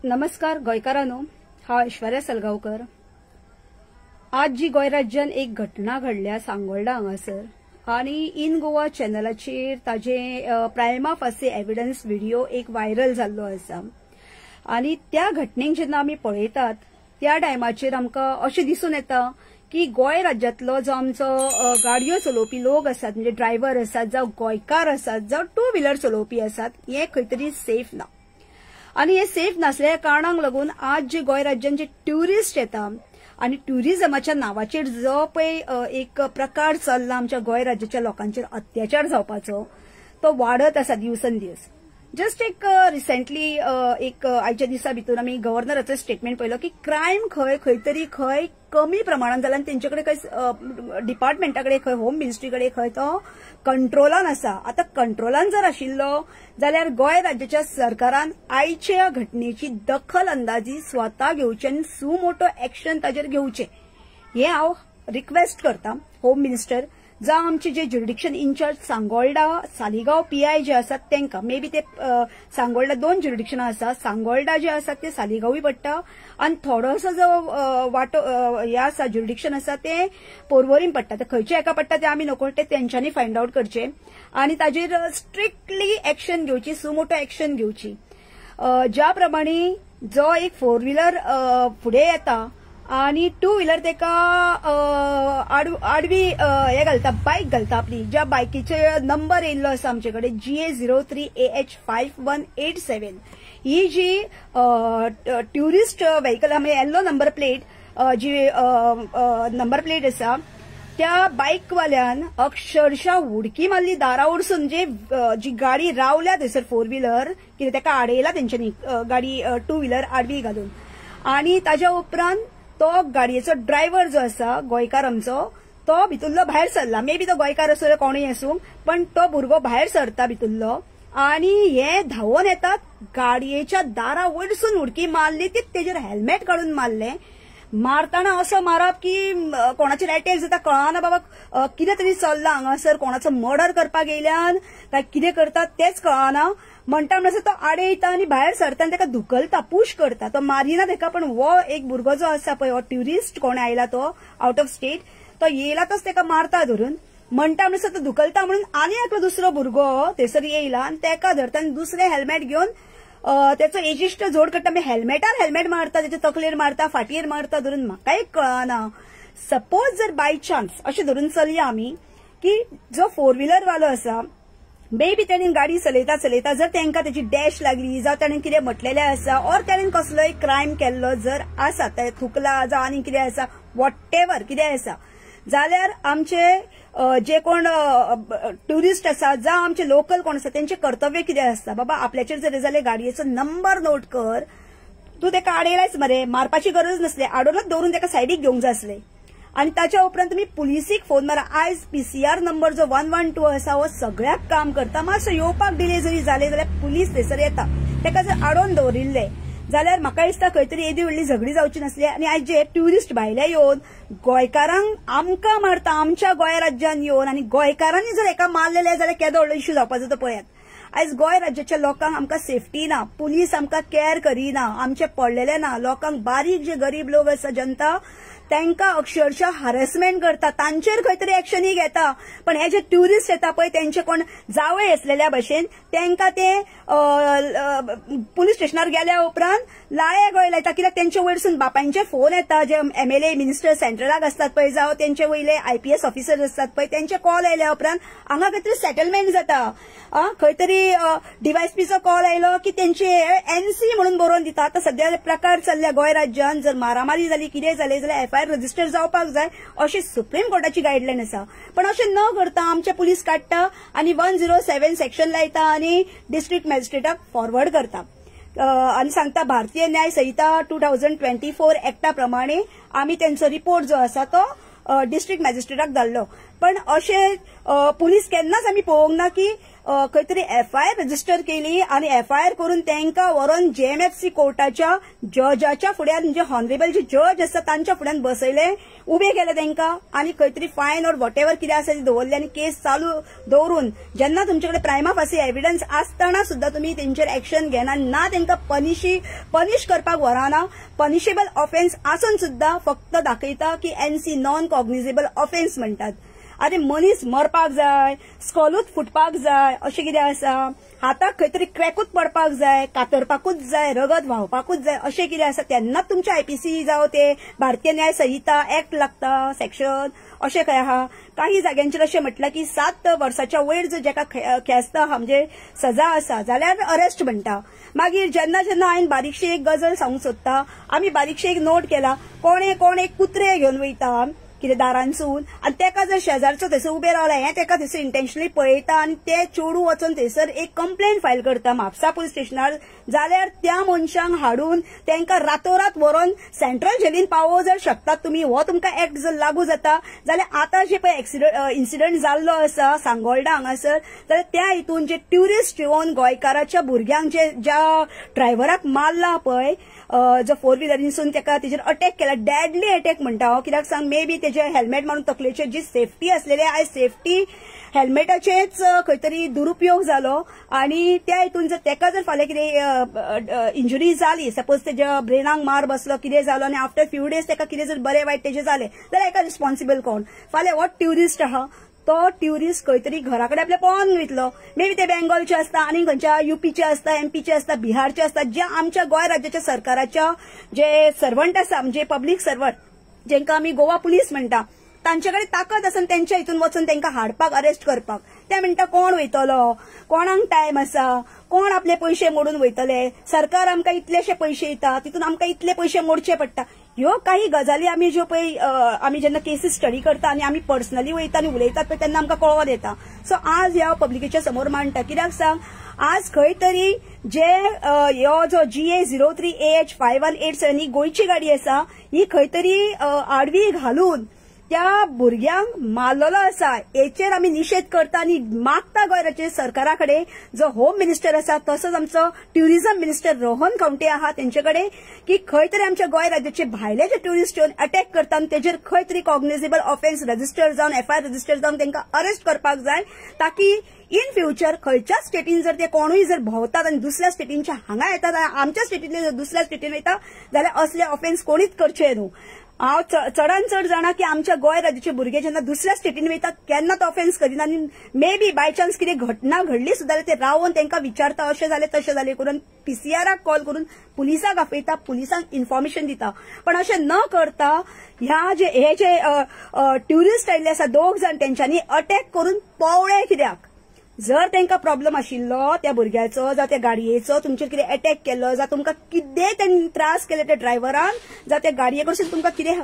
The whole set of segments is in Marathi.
नमस्कार गोयकारांनो, हांव ऐश्वर्या सलगांवकर। आज जी गोय राज्यान एक घटना घडल्या सांगोळडा हांगासर आनी इन गोवा चॅनलाचेर ताजे प्रायमा फासी एविडन्स व्हिडिओ एक व्हायरल जाल्लो आसा। आनी त्या घटनेक जेन्ना आमी पळयतात त्या टायमाचेर आमकां अशें दिसून येता की गोय राज्यांतलो जो आमचो गाडयो चलोवपी लोक आसात, म्हणजे ड्रायव्हर आसात, जावं गोंयकार आसात, जावं टू व्हिलर चलोवपी आसात, हे खंय तरी सेफ ना। आणि हे सेफ नसल्या कारणाक लागून आज जे गोय राज्यान जे ट्युरिस्ट येता आणि ट्युरिझमाच्या नावाचेर जो पळय एक प्रकार चल्ला आमच्या गोय राज्याच्या लोकांचेर अत्याचार जावपाचो, तो वाडत आसा दिवसेंदिवस। जस्ट एक रिसेंटली एक आयच्या दिसा भितर आमी गव्हर्नराचो स्टेटमेंट पळयलो की क्रायम खंय तरी कमी प्रमाणात जाला, तेंच्याकडे खंय डिपार्टमेंटाकडे खंय होम मिनिस्ट्रीकडे खंय तो कंट्रोलान आसा। आता कंट्रोलान जर आशिल्लो जाल्यार गोय राज्याच्या सरकारान आयच्या घटनेची दखल अंदाजी स्वता घेवची आनी सुमोटो एक्शन ताजेर घेवचे, हे हांव रिक्वेस्ट करता होम मिनिस्टर, जावं आमचे जे ज्युरिडिक्शन इन्चार्ज सांगोळडा सालिगांव PI जे आसात तेंकां। मे बी ते सांगोळडा दोन ज्युरिडिक्शनां आसा, सांगोळडा जे आसात ते सालिगांवूय पडटा आनी थोडोसो जो वाटो हे आसा ज्युरिडिक्शन आसा ते पोरवोरीम पडटा। ते खंयचे एका पडटा ते आमी नकळो ते तेंच्यांनी फायंड आउट करचे आनी ताजेर स्ट्रिक्टली एक्शन घेवची, सुमोटो एक्शन घेवची। ज्या प्रमाणे जो एक फोर व्हिलर फुडें येता आणि टू व्हिलर तेका आडवी हे घालता, बाईक घालता आपली, ज्या बायकीचे नंबर येयल्लो आसा आमचेकडे GA03AH5187। ही जी ट्युरिस्ट व्हेकल म्हणजे येल्लो नंबर प्लेट जी नंबर प्लेट आसा त्या बाईकवाल्यान अक्षरशः उडकी मारली दारा वरसून, जी गाडी रावल्या थंयसर फोर व्हिलर कितें तेका आडयला तेंच्यांनी गाडी टू व्हिलर आडवी घालून। आणि ताच्या उपरांत तो गाडयेचो ड्रायव्हर जो आसा गोंयकार आमचो, तो भितुरलो भायर सरला। मे बी तो गोंयकार असो कोणूय आसूं, पण तो भुरगो भायर सरता भितुरलो आणि हे धांवून येतात, गाडयेच्या दारा वयरसून उडकी मारली, ती तेजेर हेल्मेट काढून मारले। मारतना असो मारप की कोणाचेर अटॅक जाता कळना, बाबा कितें तरी चल्लां हांगासर, कोणाचो मर्डर करपाक येयल्यान काय कितें करतात तेच कळना। म्हणटा म्हणसर तो आडयता आनी भायर सरता आनी तेका धुकलता, पुश करता। तो मारिना तेका, पण वो एक भुरगो जो आसा पळय, हो ट्युरिस्ट कोण आयला तो आउट ऑफ स्टेट, तो येयला तोच तेका मारता धरून। म्हणटा म्हणसर तो धुकलता म्हणून आनी एकलो दुसरो भुरगो थंयसर येयला आनी तेका धरता आनी दुसरें हेल्मेट घेवन त्याचो एजिश्ट जोड करता, हेल्मेटार हेल्मेट मारता, त्याच्या तकलेर मारता, फाटयेर मारता धरून। म्हाकाय कळना, सपोज जर बाय चान्स अशें धरून चलया आमी की जो फोर व्हिलर वालो आसा, मे बी ताणें गाडी चलयता चलयता जर तांकां त्याची डॅश लागली, जावं ताणें कितें म्हटलेलें आसा, और ताणें कसलोय क्रायम केल्लो जर आसा, ते थुकला जावं आनी कितें आसा, वॉटेवर कितें आसा, जाल्यार आमचे जे कोण ट्युरिस्ट आसा जावं आमचे लोकल कोण आसा तेंचे कर्तव्य कितें आसता, बाबा आपल्याचेर जर जाल्यार गाडयेचो नंबर नोट कर, तूं तेका आडयलायच मरे, मारपाची गरज नसली, आडोनच दवरून तेका सायडीक घेवंक जाय आसलें। आणि ताच्या उपरांत तुम्ही पुलिसीक फोन मारा। आयज PCR नंबर जो 112 आसा हो सगळ्याक काम करता। मातसो येवपाक डिले जरी जाले जाल्यार पुलीस थंयसर येता। तेका जर आडोवन दवरिल्ले जाल्यार म्हाका दिसता खंय तरी येदी व्हडली झगडी जावची नासली। आनी आयज जे ट्युरिस्ट भायले येवन गोंयकारांक आमकां मारता, आमच्या गोंय राज्यान येवन, आनी गोंयकारांनी जर एका मारलेले जाल्यार केदो व्हडलो इश्यू जावपाचो तो पळयात। आयज गोंय राज्याच्या लोकांक आमकां सेफ्टी ना, पुलीस आमकां केअर करिना, आमचे पडलेले ना, लोकांक बारीक जे गरीब लोक आसा जनता तांकां अक्षरशः हॅरेसमेंट करता, तांचेर खंय तरी एक्शनय घेता। पण हे जे ट्युरिस्ट येता पळय तेंचे कोण जावळे असलेल्या भशेन तांकां ते पुलीस स्टेशनार गेल्या उपरांत लाळे गळे लायता, कित्याक तेंचे वयरसून बापायंचे फोन येता, जे MLA मिनिस्टर सेंट्रलाक आसतात पळय, जावं तेंचे वयले IPS ऑफिसर आसतात पळय, तेंचे कॉल आयल्या उपरांत हांगा खंय तरी सेटलमेंट जाता। खंय तरी DYSPचो कॉल आयलो की तेंचे NC म्हणून बरोवन दिता। आतां सद्या प्रकार चल्ल्या गोंय राज्यान, जर मारामारी जाली कितें जालें जाल्यार FIR रजिस्टर जावपाक जाय अशी सुप्रीम कोर्टाची गायडलायन आसा। पण अशें न करता आमचे पुलीस काडटा आनी 107 सेक्शन लायता आनी डिस्ट्रिक्ट मॅजिस्ट्रेटाक फॉरवर्ड करता आनी सांगता भारतीय न्याय संहिता 2024 एक्टा प्रमाणे आमी तेंचो रिपोर्ट जो आसा तो डिस्ट्रिक्ट मॅजिस्ट्रेटाक धाडलो। पण अशें पुलीस केन्नाच आमी पळोवंक ना की खंय तरी FIR रजिस्टर केली आणि FIR करून तांकां व्हरून JMFC कोर्टाच्या जजाच्या फुड्यान म्हणजे हॉनरेबल जे जज आसा तांच्या फुड्यान बसयले, उबे केले तांकां आणि खंय तरी फायन ऑर वॉट एव्हर कितें आसा ती दवरली आनी केस चालू दवरून जेन्ना तुमचे कडेन प्रायमा फासी एव्हिडन्स आसतना सुद्दां तुमी तेंचेर एक्शन घेना, ना तांकां पनिश करपाक व्हराना, पनिशेबल ऑफेन्स आसून सुद्दां फक्त दाखयता की NC नॉन कॉग्निजेबल ऑफेन्स म्हणटात. आनी मनीस मरपाक जाय, स्कॉलूच फुटपाक जाय अशें कितें आसा, हाताक खंय तरी क्रॅकूच पडपाक जाय, कातरपाकूच जाय, रगत व्हांवपाकूच जाय अशें कितें आसा तेन्नाच तुमच्या IPC जावं ते भारतीय न्याय संहिता एक्ट लागता सेक्शन अशें खंय आहा. काही जाग्यांचेर अशें म्हटलां की 7 वर्साच्या वयर जर जेका ख्यास्त म्हणजे सजा आसा जाल्यार अरेस्ट म्हणटा. मागीर जेन्ना हांवें बारीकशी एक गजाल सांगूंक सोदता, आमी बारीकशे एक नोट केला, कोण एक कुत्रे घेवन वयता कितें दारांसून आनी तेका जर शेजारचो थंयसर उबे रावला हें तेका थंयसर इंटेन्शनली पळयता आनी ते चेडूं वचून थंयसर एक कंप्लेंट फायल करता म्हापसा पुलीस स्टेशनार, जाल्यार त्या मनशांक हाडून तांकां रातोरात व्हरून सेंट्रल जेलीन पावोवंक जर शकतात तुमी, हो तुमकां एक्ट जर लागू जाता जाल्यार आतां जे पळय इन्सिडंट जाल्लो आसा सांगोळडा हांगासर, जाल्यार त्या हितून जे ट्युरिस्ट येवन गोंयकाराच्या भुरग्यांक ज्या ड्रायव्हराक मारला पळय, जो 4 व्हिलरींसून तेका तेजेर अटॅक केला, डॅडली अटॅक म्हणटा हांव, कित्याक सांग मे बी तेजे हेल्मेट मारून तकलेचेर जी सेफ्टी आसलेली आयज सेफ्टी हेल्मेटाचेच खंय तरी दुरुपयोग जालो आणि त्या हितून जर तेका जर फाल्यां कितें इंजुरी जाली, सपोज तेज्या ब्रेनाक मार बसलो कितें जालो आनी आफ्टर फ्यू डेज तेका कितें जर बरें वायट तेजें जालें जाल्यार हेका रिस्पॉन्सिबल कोण? फाल्यां हो ट्युरिस्ट आहा तो ट्युरिस्ट खंय तरी घरा कडेन आपल्या पळोवन वयतलो, मे बी ते बेंगॉलचे आसता आनी खंयच्या UPचे आसता, MPचे आसता, बिहारचे आसता, जे आमच्या गोंय राज्याच्या सरकाराच्या जे सर्वंट आसा म्हणजे पब्लीक सर्वंट जेंकां आमी गोवा पुलीस म्हणटा, तांचे कडेन ताकद आसा तेंच्या हितून वचून तांकां हाडपाक अरेस्ट करपाक. ते म्हणटा कोण वयतलो, कोणाक टायम आसा, कोण आपले पयशे मोडून वयतले, सरकार आमकां इतलेशे पयशे दिता तितून आमकां इतले पयशे मोडचे पडटा. ह्यो काही गजाली आमी ज्यो पळय आमी जेन्ना केसीस स्टडी करता आनी आमी पर्सनली वयता आनी उलयतात पळय तेन्ना आमकां कळोन येता. सो आज ह्या पब्लिकेच्या समोर मांडटा, कित्याक सांग आज खंय तरी जे ह्यो जो GA 03AH 5187 ही गोंयची गाडी आसा ही खंय तरी आडवी घालून त्या भुरग्यांक मारलेलो आसा, हेचेर आमी निशेध करता आनी मागता गोंय राज्य सरकारा कडेन जो होम मिनिस्टर आसा तसोच आमचो ट्युरिझम मिनिस्टर रोहन खंवटे आहा तेंचे कडेन की खंय तरी आमच्या गोंय राज्याचे भायले जे ट्युरिस्ट येवन अटॅक करता आनी तेजेर खंय तरी कॉग्निजेबल ऑफेन्स रजिस्टर जावन FIR रजिस्टर जावन तांकां अरेस्ट करपाक जाय, ताकी इन फ्युचर खंयच्या स्टेटीन जर ते कोणूय जर भोंवतात आनी दुसऱ्या स्टेटींच्या हांगा येतात आमच्या स्टेटींतले जर दुसऱ्या स्टेटीन वयता जाल्यार असले ऑफेन्स कोणीच करचे न्हू. हांव चडान चड जाणा की आमच्या गोंय राज्याचे भुरगे जेन्ना दुसऱ्या स्टेटीन वयतात केन्ना तो ऑफेन्स करिना आनी मे बी बाय चान्स कितें घटना घडली सुद्दां ते रावन तांकां विचारता अशें जालें तशें जालें करून PCRाक कॉल करून पुलिसाक आपयता, पुलिसांक इन्फॉर्मेशन दिता. पण अशें न करता हे जे ट्युरिस्ट आयिल्ले आसा 2 जाण तेंच्यांनी अटॅक करून पळवळे कित्याक? जर तांकां प्रॉब्लेम आशिल्लो त्या भुरग्याचो जावं त्या गाडयेचो तुमचेर कितें अटॅक केलो जावं तुमकां कितें तांणी त्रास केले त्या ड्रायव्हरान जावं त्या गाडये कडसून तुमकां कितें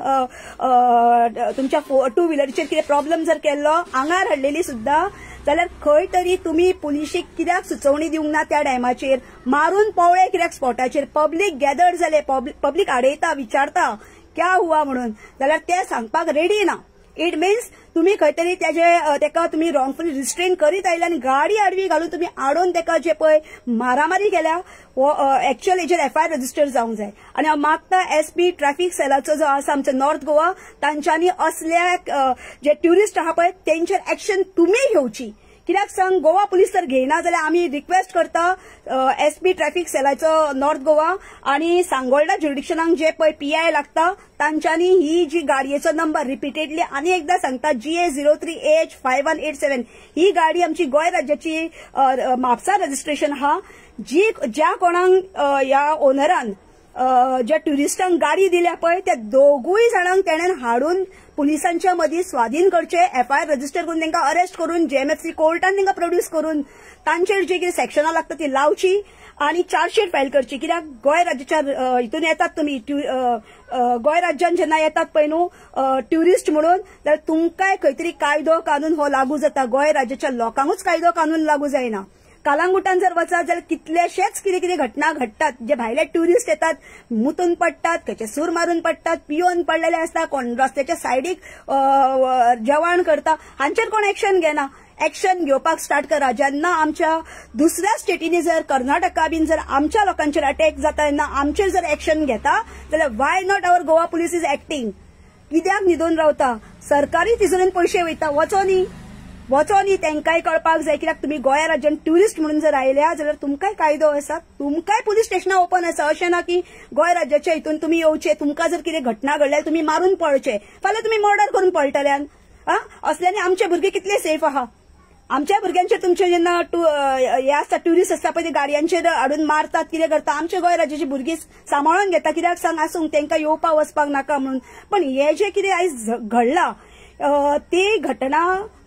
तुमच्या 2 व्हिलरीचेर कितें प्रॉब्लेम जर केल्लो आंगार हाडलेली सुद्दां जाल्यार खंय तरी तुमी पुलिशेक कित्याक सुचोवणी दिवंक ना त्या टायमाचेर, मारून पळवळे कित्याक स्पॉटाचेर, पब्लीक गॅदर जाले, पब्लीक आडयता विचारता क्या हुआ म्हणून जाल्यार ते सांगपाक रेडी ना. इट मीन्स तुम्ही खंय तरी तेका तुम्ही रॉंगफुली रिस्ट्रेन करीत आयले आनी गाडी आडवी घालून तुम्ही आडोवन तेका जे पळय मारामारी केल्या हो एक्चुअल हेजेर FIR रजिस्टर जावंक जाय. आनी हांव मागता SP ट्रॅफिक सेलाचो जो आसा आमचो नॉर्थ गोवा तांच्यांनी असल्या जे ट्युरिस्ट आहा पळय तेंचेर एक्शन तुमी घेवची. कित्याक सांग गोवा पुलीस जर घेयना जाल्यार आमी रिक्वेस्ट करता SP ट्रॅफिक सेलाचो नॉर्थ गोवा आनी सांगोळडा ज्युरिडिक्शनाक जे पळय PI लागता तांच्यांनी ही जी गाडयेचो नंबर रिपिटेडली आनी एकदां सांगता GA 03AH 5187 ही गाडी आमची गोंय राज्याची म्हापसा रजिस्ट्रेशन आहा. ज्या कोणाक ह्या ओनरान ज्या ट्युरिस्टांक गाडी दिल्या पळय त्या 2 जाणांक तेणेन हाडून पुलिसांच्या मदीं स्वाधीन करचे, FIR रजिस्टर करून तांकां अरेस्ट करून JMFC कोर्टान तांकां प्रोड्यूस करून तांचेर जी कितें सेक्शनां लागता ती लावची आनी चार्जशीट फायल करची. कित्याक गोंय राज्याच्या हितून येतात तुमी गोंय राज्यान जेन्ना येतात पळय न्हू ट्युरिस्ट म्हणून जाल्यार तुमकांय खंय तरी कायदो कानून हो लागू जाता. गोंय राज्याच्या लोकांकूच कायदो कानून लागू जायना. कालांगुटान जर वचत जाल्यार कितलेशेच कितें घटना घडटात, जे भायले ट्युरिस्ट येतात मुतून पडटात, खंयचे सूर मारून पडटात, पियोन पडलेले आसता, कोण रस्त्याच्या सायडीक जेवण करता, हांचेर कोण एक्शन घेना. एक्शन घेवपाक स्टार्ट करा. जेन्ना आमच्या दुसऱ्या स्टेटींनी जर कर्नाटका बीन जर आमच्या लोकांचेर अटॅक जाता तेन्ना आमचेर जर एक्शन घेता जाल्यार why not our Goa police is acting. कित्याक न्हिदून रावता? सरकारी तिजोरीन पयशे वयता, वचो न्ही तेंकाय कळपाक जाय. कित्याक तुमी गोंया राज्यात ट्युरिस्ट म्हणून जर आयल्या जाल्यार तुमकांय कायदो आसा, तुमकांय पुलीस स्टेशनां ओपन आसा. अशें ना की गोंय राज्याच्या हितून तुमी येवचे, तुमकां जर कितें घटना घडल्यार तुमी मारून पळचे, फाल्यां तुमी मर्डर करून पळटल्यान. असल्यानी आमचे भुरगे कितले सेफ आहा? आमच्या भुरग्यांचेर तुमचे जेन्ना हे आसता ट्युरिस्ट आसता पळय ते गाडयांचेर हाडून मारतात, कितें करता, आमच्या गोंय राज्याची भुरगीं सांबाळून घेता. कित्याक सांग आसूंक तेंकां येवपाक वचपाक नाका म्हणून. पण हे जे कितें आयज घडलां ती घटना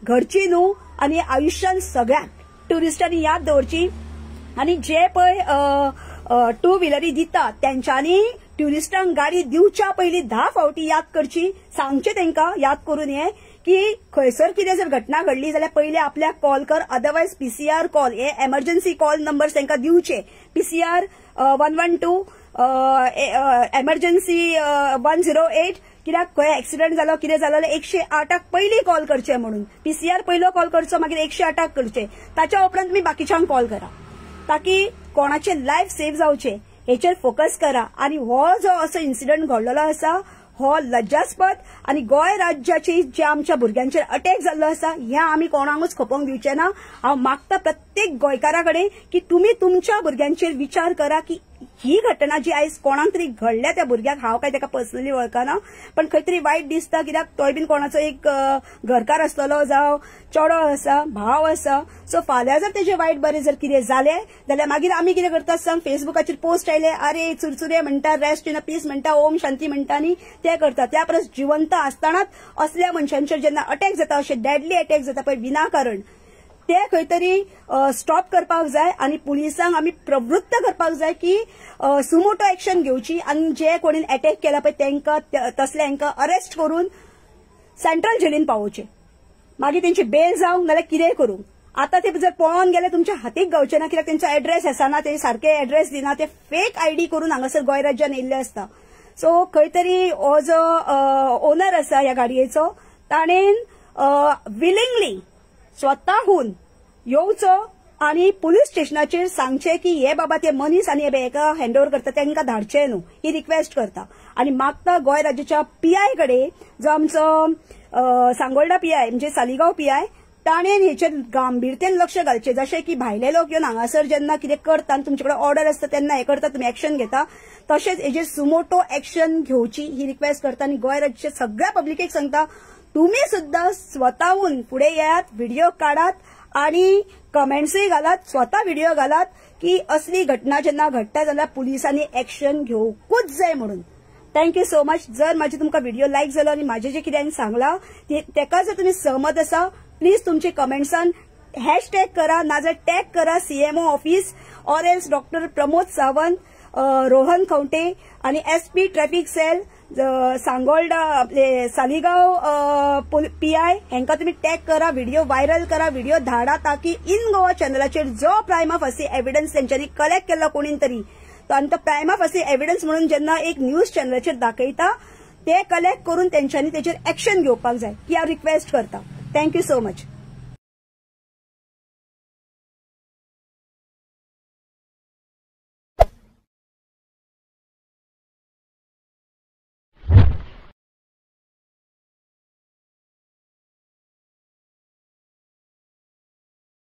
घडची न्हू आनी आयुश्यान सगळ्याक ट्युरिस्टांनी याद दवरची. आनी जे पळय टू व्हिलरी दिता तेंच्यांनी ट्युरिस्टांक गाडी दिवच्या पयलीं 10 फावटी याद करची, सांगचे तेंकां याद करून हे की खंयसर कितें जर घटना घडली जाल्यार पयलीं आपल्याक कॉल कर, अदरवायज पीसीआर कॉल, हे एमर्जन्सी कॉल नंबर तेंकां दिवचे. पीसीआर 112, एमर्जन्सी 108, कित्याक खंय एक्सिडंट जालो कितें जालो जाल्यार 108 पयलीं कॉल करचे म्हणून. पीसीआर पयलो कॉल करचो, मागीर 108 करचे. ताच्या उपरांत तुमी बाकीच्यांक कॉल करा, ताकी कोणाचे लायफ सेव जावचे हेचेर फोकस करा. आनी हो जो असो इन्सिडंट घडलेलो आसा हो लज्जास्पद. आनी गोंय राज्याची जे आमच्या भुरग्यांचेर अटॅक जाल्लो आसा हें आमी कोणाकूच खपोवंक दिवचे ना. हांव मागता प्रत्येक गोंयकारा कडेन की तुमी तुमच्या भुरग्यांचेर विचार करा की ही घटना जी आयज कोणाक तरी घडल्या त्या भुरग्याक, हांव काय ताका पर्सनली वळखना, पण खंय तरी वायट दिसता. कित्याक तोय बीन कोणाचो एक घरकार आसतलो, जावं चेडो आसा, भाव आसा. सो फाल्यां जर तेजे वायट बरें जर कितें जालें जाल्यार मागीर आमी कितें करता सांग, फेसबुकाचेर पोस्ट आयले, अरे चुरचुरे म्हणटा, रेस्ट इन पीस म्हणटा, ओम शांती म्हणटा आनी ते करता. त्या परस जिवंत आसतनाच असल्या मनशांचेर जेन्ना अटॅक जाता, अशे डेडली अटॅक जाता पळय विनाकारण, ते खंय तरी स्टॉप करपाक जाय. आनी पुलिसांक आमी प्रवृत्त करपाक जाय की सुमोटो एक्शन घेवची आनी जे कोणी अटॅक केला पळय तेंकां तसल्यांका अरेस्ट करून सेंट्रल जेलीन पावोवचे. मागीर तेंची बेल जावं नाल्यार कितेंय करूं. आतां ते जर पळोवन गेले तुमच्या हातीक गावचे ना, कित्याक तेंचो एड्रेस आसना, ते सारके एड्रेस दिना, ते फेक आयडी करून हांगासर गोंय राज्यान येयल्ले आसता. सो खंय तरी हो जो ओनर आसा ह्या गाडयेचो ताणेन विलिंगली स्वताहून येवचो आनी पुलीस स्टेशनाचेर सांगचे की हे बाबा ते मनीस आनी हेका हँडओव्हर करता तेंकां धाडचे न्हू, ही रिक्वेस्ट करता. आनी मागता गोंय राज्याच्या पीआय कडेन, जो आमचो सांगोळडा पीआय म्हणजे सालिगांव पीआय, ताणेन हेचेर गांभीरतेन लक्ष घालचें. जशें की भायले लोक येवन हांगासर जेन्ना कितें करता आनी तुमचे कडेन ऑर्डर आसता तेन्ना हे करता, तुमी एक्शन घेता, तशेंच हेजेर सुमोटो एक्शन घेवची ही रिक्वेस्ट करता. आनी गोंय राज्याच्या सगळ्या पब्लिकेक सांगता तुम्ही सुद्धा स्वतःहून पुढे यात, व्हिडिओ काढात आणि कमेंट्सय घालात, स्वतः व्हिडिओ घालात की असली घटना जेन्ना घडटा जाल्यार पुलिसांनी एक्शन घेवकूच जाय म्हणून. Thank you so much. जर माझे तुमकां व्हिडिओ लायक जालो आनी माझे जे कितें सांगला तेका जर तुम्ही सहमत आसा प्लीज तुमचे कमेंट्सान हॅशटॅग करा, नाजाल्यार टॅग करा CMO office or else doctor Pramod Sawant, Rohan Khaunte आणि एसपी ट्रॅफिक सेल सांगोळडा आपले सालिगांव पीआय हेंका तुम्ही टॅग करा, व्हिडिओ व्हायरल करा, व्हिडिओ धाडा, ताकी इन गोवा चॅनलाचेर जो प्रायमा फासी एव्हिडन्स तेंच्यांनी कलेक्ट केला कोणी तरी, तो प्रायमा फासी एव्हिडन्स म्हणून जेन्ना एक न्यूज चॅनलाचेर दाखयता ते कलेक्ट करून तेंच्यांनी तेचेर एक्शन घेवपाक जाय ही हांव रिक्वेस्ट करता. Thank you so much.